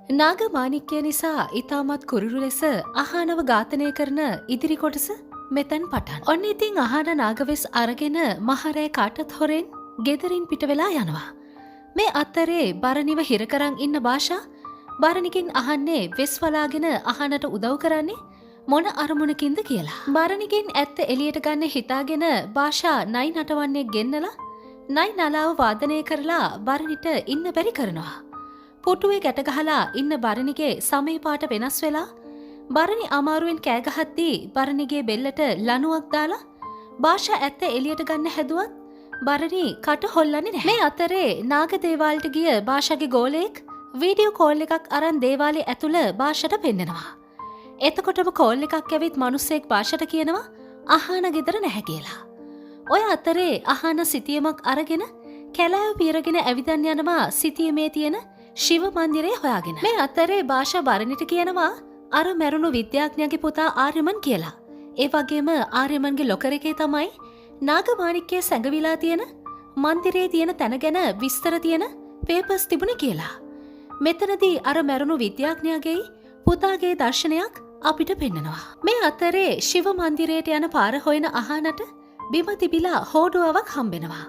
නාග මාණික්කය නිසා ඉතාමත් කුරුළු ලෙස අහානව ඝාතනය කරන ඉදිරි කොටස මෙතැන් පටන්. ඔන්න ඉතින් අහාන නාගවෙස් අරගෙන මහරෑ කාටත් හොරෙන් ගෙදරින් පිට වෙලා යනවා. මේ අත්තරේ බරණිව හිරකරන් ඉන්න භාෂා බරණිකින් අහන්නේ වෙස් වලාගෙන අහනට උදව් කරන්නේ මොන අරමුණකින්ද කියලා. බරණිකින් ඇත්ත එළියට ගන්න හිතාගෙන භාෂා නයි නටවන්නේ ගෙන්නලා නයි නලාව වාදනය කරලා බරණිට ඉන්න බැරි කරනවා. පුටුවේ ගැට ගහලා ඉන්න බරණිගේ සමේ පාට වෙනස් වෙලා බරණි අමාරුවෙන් කෑ ගහද්දී බරණිගේ බෙල්ලට ලණුවක් දාලා භාෂා ඇත්ත එළියට ගන්න හැදුවත් බරණි කට හොල්ලන්නේ නැහැ. මේ අතරේ නාග දේවාලට ගිය භාෂාගේ ගෝලයෙක් වීඩියෝ කෝල් එකක් අරන් දේවාලේ ඇතුළ භාෂාට පෙන්නනවා. එතකොටම කෝල් එකක් ඇවිත් මිනිස්සෙක් භාෂාට කියනවා අහාන ගෙදර නැහැ කියලා. ඔය අතරේ අහාන සිතියමක් අරගෙන කැලෑව පිරගෙන ඇවිදන් යනවා සිතියමේ තියෙන ශිව මන්දිරය හොයාගෙන. මේ අතරේ භාෂා බරණිට කියනවා අර මැරුණු විද්‍යාඥයාගේ පුතා ආර්යමන් කියලා. ඒ වගේම ආර්යමන්ගේ ලොකර් එකේ තමයි නාග මාණික්කයේ සැඟවිලා තියෙන මන්දිරයේ තියෙන තැන ගැන විස්තර තියෙන පේපර්ස් තිබුණේ කියලා. මෙතනදී අර මැරුණු විද්‍යාඥයාගේ පුතාගේ දර්ශනයක් අපිට පෙන්නනවා. මේ අතරේ ශිව මන්දිරයට යන පාර හොයන අහනට බිම තිබිලා හෝඩුවාවක් හම්බෙනවා.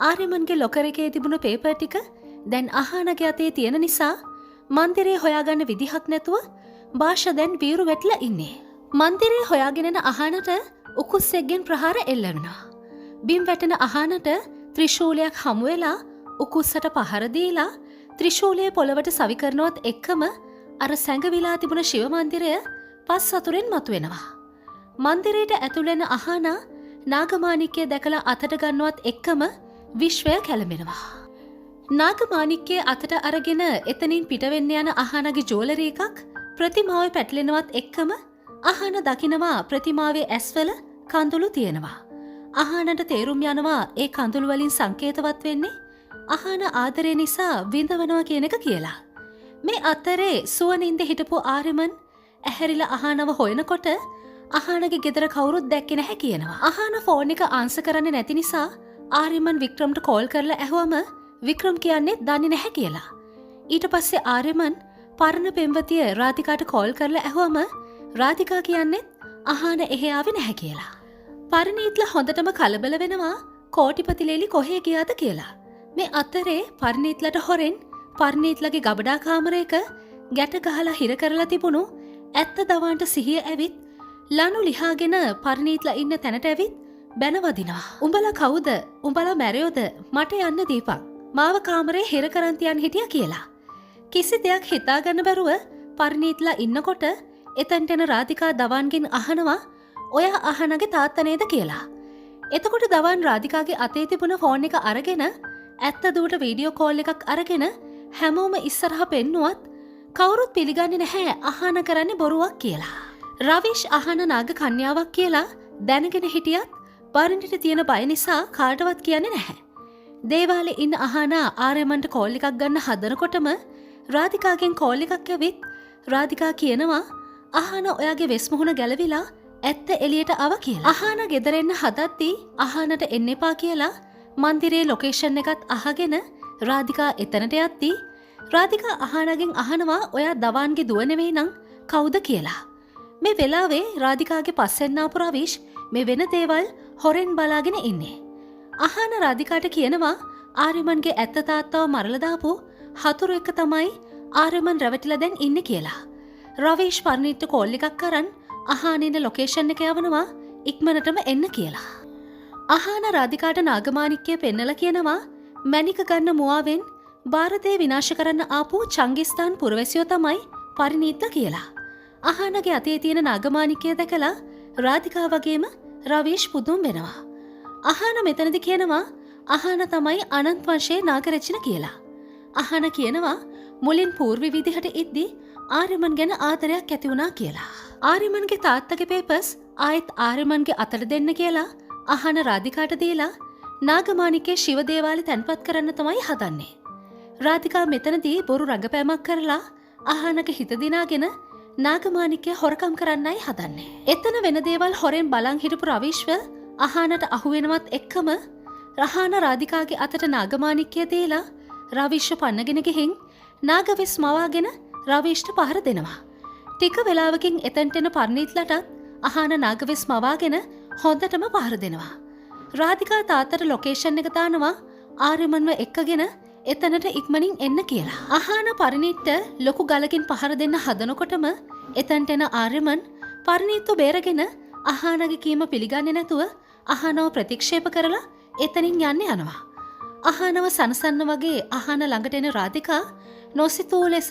ආර්යමන්ගේ ලොකර් එකේ තිබුණු පේපර් ටික දැන් අහනගේ අතේ තියෙන නිසා මන්දිරේ හොයාගන්න විදිහක් නැතුව භාෂා දැන් වීරු වැටලා ඉන්නේ. මන්දිරේ හොයාගෙන යන අහනට උකුස්සෙක්ගෙන් ප්‍රහාර එල්ල වෙනවා. බිම් වැටෙන අහනට ත්‍රිශූලයක් හමු වෙලා උකුස්සට පහර දීලා ත්‍රිශූලයේ පොළවට සවි කරනවත් එක්කම අර සැඟවිලා තිබුණ ශිව මන්දිරය පස් සතුරෙන් මතුවෙනවා. මන්දිරයට ඇතුල් වෙන අහන නාගමාණික්කය දැකලා අතට ගන්නවත් එක්කම විශ්වය කැළඹෙනවා. නාගමාණික්කය අතට අරගෙන එතනින් පිට වෙන්න යන අහනගේ ජුවලරි එකක් ප්‍රතිමාවේ පැටලෙනවත් එක්කම අහන දකිනවා ප්‍රතිමාවේ ඇස්වල කඳුළු තියෙනවා. අහනට තේරුම් යනවා ඒ කඳුළු වලින් සංකේතවත් වෙන්නේ අහන ආදරය නිසා විඳවනවා කියන එක කියලා. මේ අතරේ සුවනින්ද හිටපු ආර්යමන් ඇහැරිලා අහනව හොයනකොට අහනගේ ගෙදර කවුරුත් දැක්කේ නැහැ කියනවා. අහන ෆෝන් එක ආන්සර් කරන්නේ නැති නිසා ආර්යමන් වික්‍රම්ට කෝල් කරලා ඇහුවම වික්‍රම් කියන්නේ දන්නේ නැහැ කියලා. ඊට පස්සේ ආර්යමන් පරණ පෙම්වතිය රාධිකාට කෝල් කරලා ඇහුවම රාධිකා කියන්නේ අහන එහෙ ආවේ නැහැ කියලා. පරිණීත්ලා හොඳටම කලබල වෙනවා කෝටිපති ලේලි කොහේ ගියාද කියලා. මේ අතරේ පරිණීත්ලට හොරෙන් පරිණීත්ලගේ ගබඩා කාමරයක ගැට ගහලා හිර කරලා තිබුණු ඇත්ත දවන්ට සිහිය ඇවිත් ලනු ලිහාගෙන පරිණීත්ලා ඉන්න තැනට ඇවිත් බැනවදිනවා. උඹලා කවුද? උඹලා මැරයෝද? මට යන්න දීපන්. මාව කාමරේ හිර කරන් තියන් හිටියා කියලා. කිසි දෙයක් හිතාගන්න බැරුව පරිණීත්ලා ඉන්නකොට එතනට එන රාධිකා දවන්ගෙන් අහනවා ඔයා අහනගේ තාත්තා නේද කියලා. එතකොට දවන් රාධිකාගේ අතේ තිබුණ ෆෝන් එක අරගෙන ඇත්ත දුවට වීඩියෝ කෝල් එකක් අරගෙන හැමෝම ඉස්සරහ පෙන්නුවත් කවුරුත් පිළිගන්නේ නැහැ අහන කරන්නේ බොරුවක් කියලා. රවිෂ් අහන නාග කන්‍යාවක් කියලා දැනගෙන හිටියත් බරණිට තියෙන බය නිසා කාටවත් කියන්නේ නැහැ. දේවාලේ ඉන්න අහන ආර්යමන්ට කෝල් එකක් ගන්න හදනකොටම රාධිකාගෙන් කෝල් එකක් ඇවිත් රාධිකා කියනවා අහන ඔයාගේ වෙස් මුහුණ ගැලවිලා ඇත්ත එළියට ආව කියලා. අහන ගෙදර එන්න හදද්දී අහනට එන්න එපා කියලා මන්දිරේ ලොකේෂන් එකත් අහගෙන රාධිකා එතනට යද්දී රාධිකා අහනගෙන් අහනවා ඔයා දවාන්ගේ දුව නෙවෙයි නම් කවුද කියලා. මේ වෙලාවේ රාධිකාගේ පස්සෙන් ආපු රවිෂ් මේ වෙන දේවල් හොරෙන් බලාගෙන ඉන්නේ. අහන රාධිකාට කියනවා ආර්යමන්ගේ ඇත්ත තාත්තව මරලා දාපු හතුරු එක තමයි ආර්යමන් රැවටිලා දැන් ඉන්නේ කියලා. රවිෂ් පරිණීත්ට කෝල් එකක් අරන් අහනින්න ලොකේෂන් එක යවනවා ඉක්මනටම එන්න කියලා. අහන රාධිකාට නාගමාණික්කය පෙන්නලා කියනවා මැණික ගන්න මුවාවෙන් ಭಾರತය විනාශ කරන්න ආපු චංගිස්තාන් පුරවැසියෝ තමයි පරිණීත්ලා කියලා. අහනගේ අතේ තියෙන නාගමාණික්කය දැකලා රාධිකා වගේම රවිෂ් පුදුම් වෙනවා. අහන මෙතනදි කියනවා අහන තමයි අනන්ත වංශයේ නාගරචන කියලා. අහන කියනවා මුලින් පූර්වි විදිහට ඉද්දී ආර්යමන් ගැන ආදරයක් ඇති වුණා කියලා. ආර්යමන්ගේ තාත්තගේ පේපර්ස් ආයෙත් ආර්යමන්ගේ අතට දෙන්න කියලා අහන රාධිකාට දීලා නාගමාණික්කේ ශිව දේවාලේ තැන්පත් කරන්න තමයි හදන්නේ. රාධිකා මෙතනදී බොරු රඟපෑමක් කරලා අහනක හිත දිනාගෙන නාගමාණික්කය හොරකම් කරන්නයි හදන්නේ. එතන වෙන දේවල් හොරෙන් බලන් හිටපු රවිශ්ව අහනට අහුවෙනවත් එක්කම රහාන රාධිකාගේ අතට නාගමාණික්කය දීලා රවිශ්ව පන්නගෙන ගිහින් නාගවෙස් මවාගෙන රවීෂ්ට පහර දෙනවා. ටික වෙලාවකින් එතැන්ට එන පර්ණීත්ලටත් අහාන නාගවෙස් මවාගෙන හොඳටම පහර දෙනවා. රාධිකා තාත්තට ලොකේෂන් එක දානවා ආර්යමන්ව එක්කගෙන එතනට ඉක්මනින් එන්න කියලා. අහාන පරිණීත්ට ලොකු ගලකින් පහර දෙන්න හදනකොටම එතැන්ට එන ආර්යමන් පරිණීත්තු බේරගෙන අහානගේ කීම පිළිගන්නේ නැතුව අහානව ප්‍රතික්ෂේප කරලා එතනින් යන්න යනවා. අහානව සනසන්න වගේ අහාන ළඟට එන රාධිකා නොසිතූ ලෙස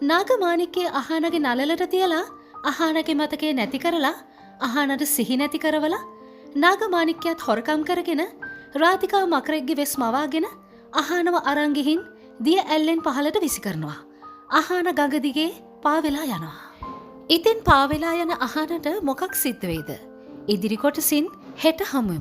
නාගමාණික්කේ අහානගේ නළලට තියලා අහානගේ මතකේ නැති කරලා අහානට සිහි නැති කරවලා නාගමාණික්කයත් හොරකම් කරගෙන රාධිකා මකරෙක්ගේ වෙස් මවාගෙන අහානව අරන් ගිහින් දිය ඇල්ලෙන් පහලට විසි කරනවා. අහාන ගඟ දිගේ පාවෙලා යනවා. ඉතින් පාවෙලා යන අහානට මොකක් සිද්ධ වෙයිද? ඉදිරි කොටසින් හෙට හමුවෙමු.